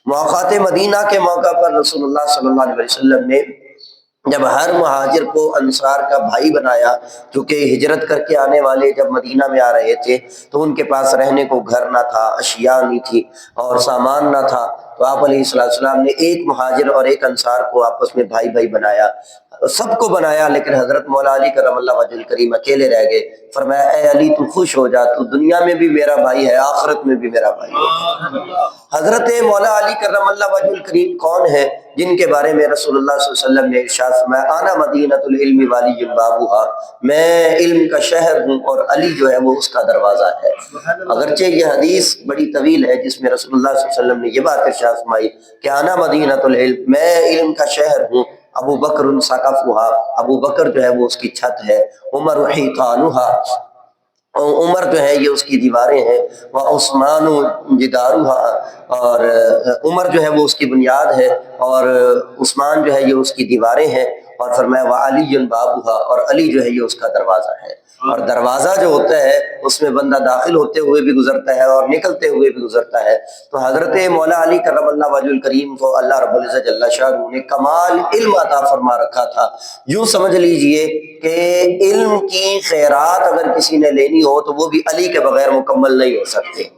مواقعات مدینہ کے موقع پر رسول اللہ صلی اللہ علیہ وسلم نے جب ہر مہاجر کو انصار کا بھائی بنایا، کیونکہ ہجرت کر کے آنے والے جب مدینہ میں آ رہے تھے تو ان کے پاس رہنے کو گھر نہ تھا، اشیاء نہیں تھی اور سامان نہ تھا، تو آپ علیہ السلام نے ایک مہاجر اور ایک انصار کو آپس میں بھائی بھائی بنایا، سب کو بنایا، لیکن حضرت مولا علی کرم اللہ وجہ الکریم اکیلے رہ گئے۔ فرمایا اے علی تو خوش ہو جا، تو دنیا میں بھی میرا بھائی ہے، آخرت میں بھی میرا بھائی ہے۔ حضرت مولا علی کرم اللہ وجہ الکریم کون ہے جن کے بارے میں رسول اللہ صلی اللہ علیہ وسلم نے ارشاد فرمایا انا مدینۃ العلم والی بابھا، میں علم کا شہر ہوں اور علی جو ہے وہ اس کا دروازہ ہے۔ اگرچہ یہ حدیث بڑی طویل ہے جس میں رسول اللہ صلی اللہ علیہ وسلم نے یہ بات ارشاد فرمائی کہ انا مدینۃ العلم، میں علم کا شہر ہوں، ابو بکر سقفھا، ابو بکر جو ہے وہ اس کی چھت ہے، عمر حیطانھا، عمر جو ہے یہ اس کی دیواریں ہیں، وہ عثمان جدارھا، اور عمر جو ہے وہ اس کی بنیاد ہے اور عثمان جو ہے یہ اس کی دیواریں ہیں، اور فرمایا وعلی بابھا، اور علی جو ہے یہ اس کا دروازہ ہے۔ اور دروازہ جو ہوتا ہے اس میں بندہ داخل ہوتے ہوئے بھی گزرتا ہے اور نکلتے ہوئے بھی گزرتا ہے۔ تو حضرت مولا علی کرم اللہ وجہ الکریم کو اللہ رب العزت جل شانہ نے کمال علم عطا فرما رکھا تھا۔ یوں سمجھ لیجئے کہ علم کی خیرات اگر کسی نے لینی ہو تو وہ بھی علی کے بغیر مکمل نہیں ہو سکتے۔